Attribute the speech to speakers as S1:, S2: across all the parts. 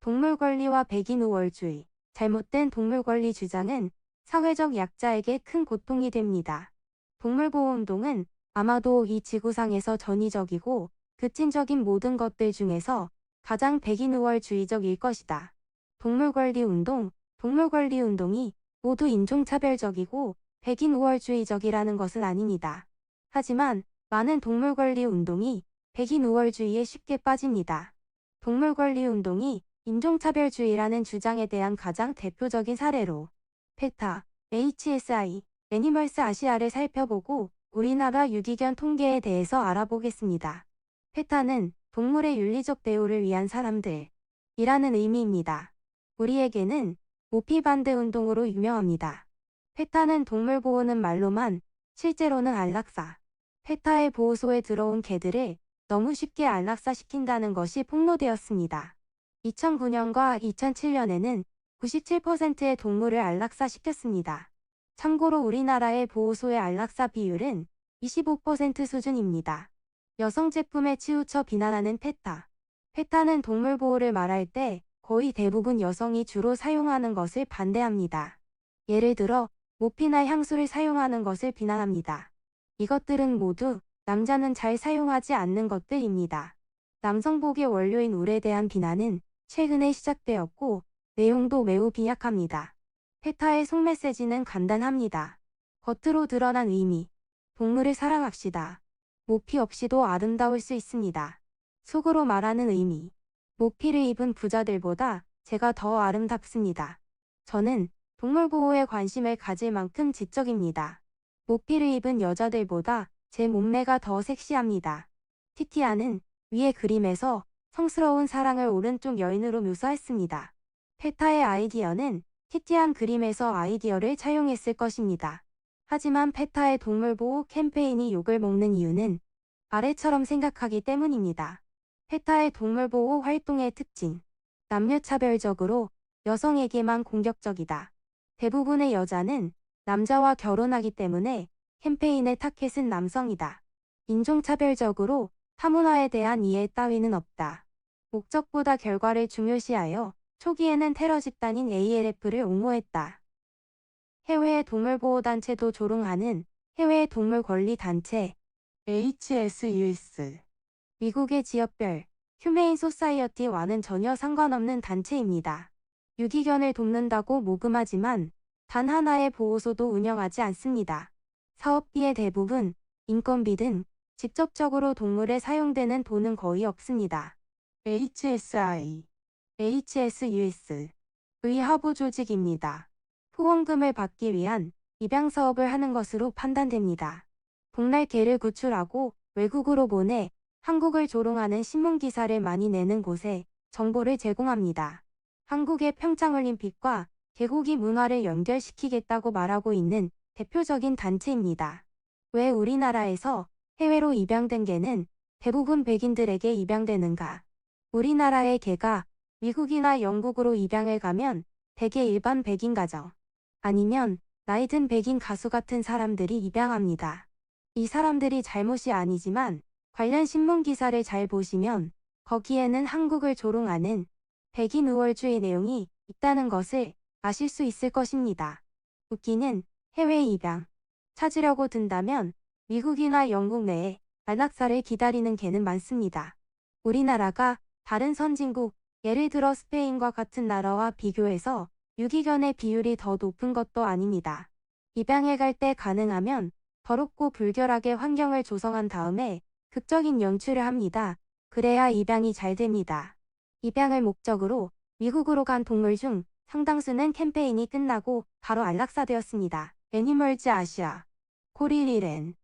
S1: 동물 권리와 백인 우월주의, 잘못된 동물 권리 주장은 사회적 약자에게 큰 고통이 됩니다. 동물보호운동은 아마도 이 지구상에서 전위적이고 급진적인 모든 것들 중에서 가장 백인 우월주의적일 것이다. 동물권리운동이 모두 인종차별적이고 백인 우월주의적이라는 것은 아닙니다. 하지만 많은 동물권리운동이 백인 우월주의에 쉽게 빠집니다. 동물권리운동이 인종차별주의라는 주장에 대한 가장 대표적인 사례로 PETA, HSI, 애니멀스 아시아를 살펴보고 우리나라 유기견 통계에 대해서 알아보겠습니다. PETA는 동물의 윤리적 대우를 위한 사람들 이라는 의미입니다. 우리에게는 모피반드 운동으로 유명합니다. PETA는 동물보호는 말로만, 실제로는 안락사. PETA의 보호소에 들어온 개들을 너무 쉽게 안락사시킨다는 것이 폭로되었습니다. 2009년과 2007년에는 97%의 동물을 안락사시켰습니다. 참고로 우리나라의 보호소의 안락사 비율은 25% 수준입니다. 여성 제품에 치우쳐 비난하는 PETA. PETA는 동물 보호를 말할 때 거의 대부분 여성이 주로 사용하는 것을 반대합니다. 예를 들어 모피나 향수를 사용하는 것을 비난합니다. 이것들은 모두 남자는 잘 사용하지 않는 것들입니다. 남성복의 원료인 울에 대한 비난은 최근에 시작되었고 내용도 매우 빈약합니다. PETA의 속메시지는 간단합니다. 겉으로 드러난 의미. 동물을 사랑합시다. 모피 없이도 아름다울 수 있습니다. 속으로 말하는 의미. 모피를 입은 부자들보다 제가 더 아름답습니다. 저는 동물 보호에 관심을 가질 만큼 지적입니다. 모피를 입은 여자들보다 제 몸매가 더 섹시합니다. 티티아는 위의 그림에서 성스러운 사랑을 오른쪽 여인으로 묘사했습니다. PETA의 아이디어는 티티한 그림에서 아이디어를 차용했을 것입니다. 하지만 PETA의 동물보호 캠페인이 욕을 먹는 이유는 아래처럼 생각하기 때문입니다. PETA의 동물보호 활동의 특징. 남녀차별적으로 여성에게만 공격적이다. 대부분의 여자는 남자와 결혼하기 때문에 캠페인의 타겟은 남성이다. 인종차별적으로 타문화에 대한 이해 따위는 없다. 목적보다 결과를 중요시하여 초기에는 테러 집단인 ALF를 옹호했다. 해외의 동물보호단체도 조롱하는 해외의 동물권리단체 HSUS. 미국의 지역별 휴메인 소사이어티와는 전혀 상관없는 단체입니다. 유기견을 돕는다고 모금하지만 단 하나의 보호소도 운영하지 않습니다. 사업비의 대부분, 인건비 등 직접적으로 동물에 사용되는 돈은 거의 없습니다. HSI, HSUS의 하부 조직입니다. 후원금을 받기 위한 입양 사업을 하는 것으로 판단됩니다. 복날 개를 구출하고 외국으로 보내 한국을 조롱하는 신문기사를 많이 내는 곳에 정보를 제공합니다. 한국의 평창올림픽과 개고기 문화를 연결시키겠다고 말하고 있는 대표적인 단체입니다. 왜 우리나라에서 해외로 입양된 개는 대부분 백인들에게 입양되는가? 우리나라의 개가 미국이나 영국으로 입양을 가면 대개 일반 백인 가정, 아니면 나이든 백인 가수 같은 사람들이 입양합니다. 이 사람들이 잘못이 아니지만 관련 신문 기사를 잘 보시면 거기에는 한국을 조롱하는 백인 우월주의 내용이 있다는 것을 아실 수 있을 것입니다. 웃기는 해외 입양. 찾으려고 든다면 미국이나 영국 내에 안락사를 기다리는 개는 많습니다. 우리나라가 다른 선진국, 예를 들어 스페인과 같은 나라와 비교해서 유기견의 비율이 더 높은 것도 아닙니다. 입양에 갈 때 가능하면 더럽고 불결하게 환경을 조성한 다음에 극적인 연출을 합니다. 그래야 입양이 잘 됩니다. 입양을 목적으로 미국으로 간 동물 중 상당수는 캠페인이 끝나고 바로 안락사되었습니다. 애니멀즈 아시아, 코리리렌의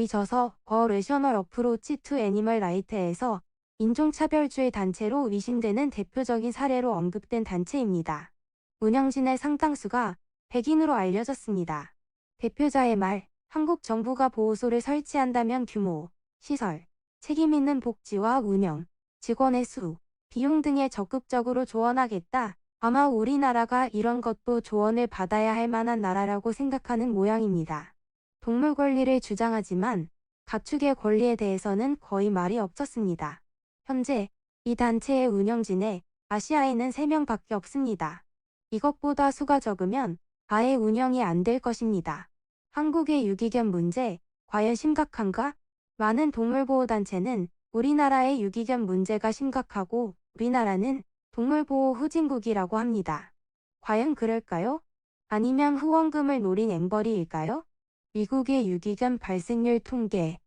S1: 저서 어 레셔널 어프로치 투 애니멀 라이트에서 인종차별주의 단체로 의심되는 대표적인 사례로 언급된 단체입니다. 운영진의 상당수가 백인으로 알려졌습니다. 대표자의 말, 한국 정부가 보호소를 설치한다면 규모, 시설, 책임 있는 복지와 운영, 직원의 수, 비용 등에 적극적으로 조언하겠다. 아마 우리나라가 이런 것도 조언을 받아야 할 만한 나라라고 생각하는 모양입니다. 동물 권리를 주장하지만 가축의 권리에 대해서는 거의 말이 없었습니다. 현재 이 단체의 운영진에 아시아에는 3명밖에 없습니다. 이것보다 수가 적으면 아예 운영이 안 될 것입니다. 한국의 유기견 문제, 과연 심각한가? 많은 동물보호단체는 우리나라의 유기견 문제가 심각하고 우리나라는 동물보호 후진국이라고 합니다. 과연 그럴까요? 아니면 후원금을 노린 앵벌이일까요? 미국의 유기견 발생률 통계.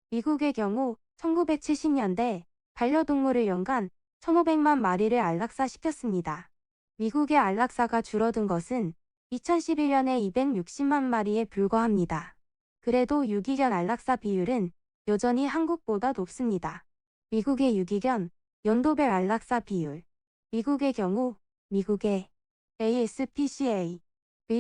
S1: 미국의 경우 1970년대 반려동물을 연간 1,500만 마리를 안락사시켰습니다. 미국의 안락사가 줄어든 것은 2011년에 260만 마리에 불과합니다. 그래도 유기견 안락사 비율은 여전히 한국보다 높습니다. 미국의 유기견 연도별 안락사 비율. 미국의 경우 미국의 ASPCA의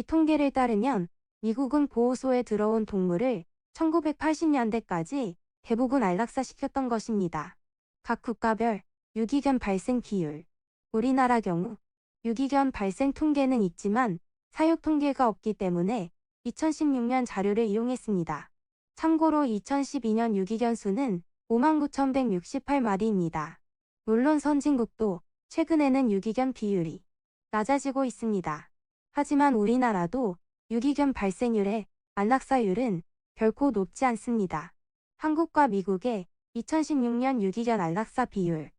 S1: 통계를 따르면 미국은 보호소에 들어온 동물을 1980년대까지 대부분 안락사시켰던 것입니다. 각 국가별 유기견 발생 비율. 우리나라 경우 유기견 발생 통계는 있지만 사육 통계가 없기 때문에 2016년 자료를 이용했습니다. 참고로 2012년 유기견 수는 59,168마리입니다. 물론 선진국도 최근에는 유기견 비율이 낮아지고 있습니다. 하지만 우리나라도 유기견 발생률의 안락사율은 결코 높지 않습니다. 한국과 미국의 2016년 유기견 안락사 비율.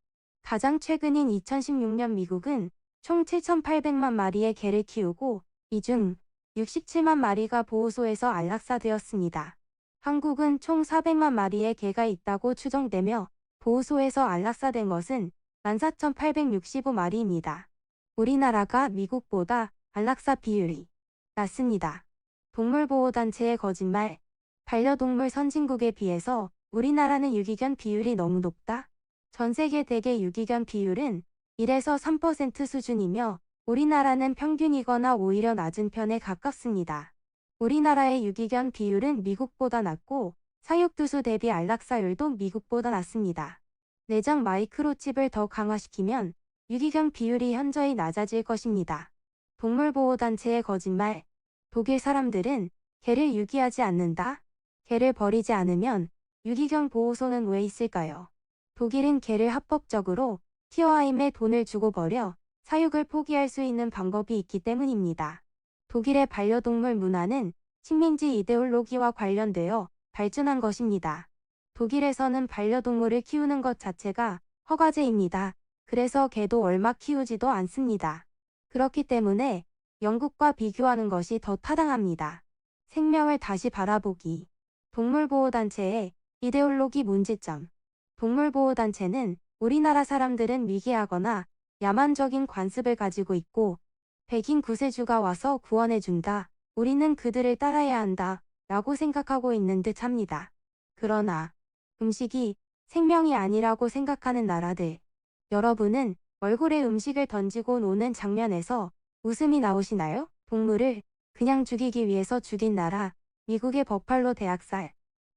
S1: 가장 최근인 2016년 미국은 총 7,800만 마리의 개를 키우고 이 중 67만 마리가 보호소에서 안락사되었습니다. 한국은 총 400만 마리의 개가 있다고 추정되며 보호소에서 안락사된 것은 14,865마리입니다. 우리나라가 미국보다 안락사 비율이 낮습니다. 동물보호단체의 거짓말. 반려동물 선진국에 비해서 우리나라는 유기견 비율이 너무 높다. 전 세계 대개 유기견 비율은 1에서 3% 수준이며 우리나라는 평균이거나 오히려 낮은 편에 가깝습니다. 우리나라의 유기견 비율은 미국보다 낮고 사육두수 대비 안락사율도 미국보다 낮습니다. 내장 마이크로칩을 더 강화시키면 유기견 비율이 현저히 낮아질 것입니다. 동물보호단체의 거짓말. 독일 사람들은 개를 유기하지 않는다. 개를 버리지 않으면 유기견 보호소는 왜 있을까요? 독일은 개를 합법적으로 키워임에 돈을 주고 버려 사육을 포기할 수 있는 방법이 있기 때문입니다. 독일의 반려동물 문화는 식민지 이데올로기와 관련되어 발전한 것입니다. 독일에서는 반려동물을 키우는 것 자체가 허가제입니다. 그래서 개도 얼마 키우지도 않습니다. 그렇기 때문에 영국과 비교하는 것이 더 타당합니다. 생명을 다시 바라보기. 동물보호단체의 이데올로기 문제점. 동물보호단체는 우리나라 사람들은 미개하거나 야만적인 관습을 가지고 있고 백인 구세주가 와서 구원해준다. 우리는 그들을 따라야 한다. 라고 생각하고 있는 듯 합니다. 그러나 음식이 생명이 아니라고 생각하는 나라들. 여러분은 얼굴에 음식을 던지고 노는 장면에서 웃음이 나오시나요? 동물을 그냥 죽이기 위해서 죽인 나라. 미국의 버팔로 대학살.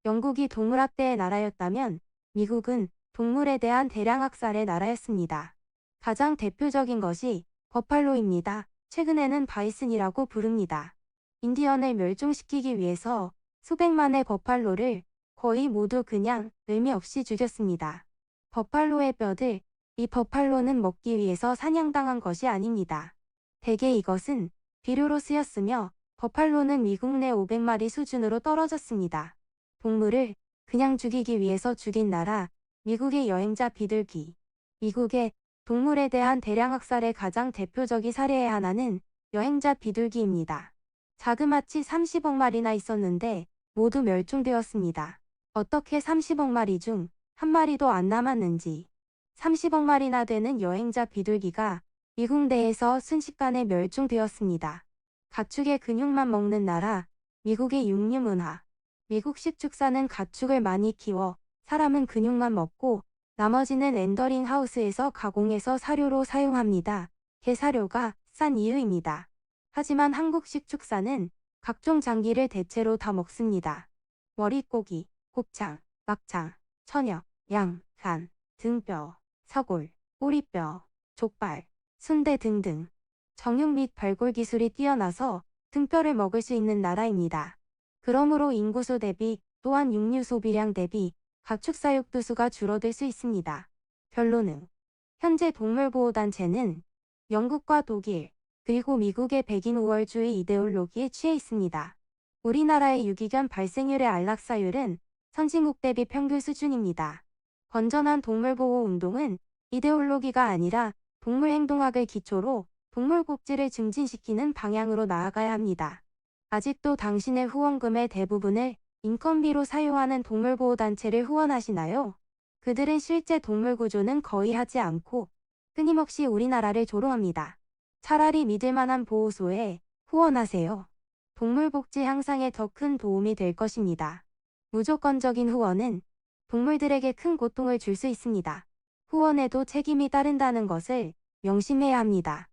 S1: 영국이 동물학대의 나라였다면 미국은 동물에 대한 대량학살의 나라였습니다. 가장 대표적인 것이 버팔로입니다. 최근에는 바이슨이라고 부릅니다. 인디언을 멸종시키기 위해서 수백만의 버팔로를 거의 모두 그냥 의미 없이 죽였습니다. 버팔로의 뼈들. 이 버팔로는 먹기 위해서 사냥당한 것이 아닙니다. 대개 이것은 비료로 쓰였으며 버팔로는 미국 내 500마리 수준으로 떨어졌습니다. 동물을 그냥 죽이기 위해서 죽인 나라. 미국의 여행자 비둘기. 미국의 동물에 대한 대량학살의 가장 대표적인 사례의 하나는 여행자 비둘기입니다. 자그마치 30억 마리나 있었는데 모두 멸종되었습니다. 어떻게 30억 마리 중 한 마리도 안 남았는지. 30억 마리나 되는 여행자 비둘기가 미국 내에서 순식간에 멸종되었습니다. 가축의 근육만 먹는 나라. 미국의 육류 문화. 미국식 축사는 가축을 많이 키워 사람은 근육만 먹고 나머지는 렌더링 하우스에서 가공해서 사료로 사용합니다. 개 사료가 싼 이유입니다. 하지만 한국식 축사는 각종 장기를 대체로 다 먹습니다. 머릿고기, 곱창, 막창, 천엽, 양, 간, 등뼈, 사골, 꼬리뼈, 족발, 순대 등등. 정육 및 발골 기술이 뛰어나서 등뼈를 먹을 수 있는 나라입니다. 그러므로 인구수 대비 또한 육류 소비량 대비 가축 사육두수가 줄어들 수 있습니다. 결론은 현재 동물보호단체는 영국과 독일, 그리고 미국의 백인 우월주의 이데올로기에 취해 있습니다. 우리나라의 유기견 발생률의 안락사율은 선진국 대비 평균 수준입니다. 건전한 동물보호 운동은 이데올로기가 아니라 동물행동학을 기초로 동물 복지를 증진시키는 방향으로 나아가야 합니다. 아직도 당신의 후원금의 대부분을 인건비로 사용하는 동물보호단체를 후원하시나요? 그들은 실제 동물 구조는 거의 하지 않고 끊임없이 우리나라를 조롱합니다. 차라리 믿을 만한 보호소에 후원하세요. 동물 복지 향상에 더 큰 도움이 될 것입니다. 무조건적인 후원은 동물들에게 큰 고통을 줄 수 있습니다. 후원에도 책임이 따른다는 것을 명심해야 합니다.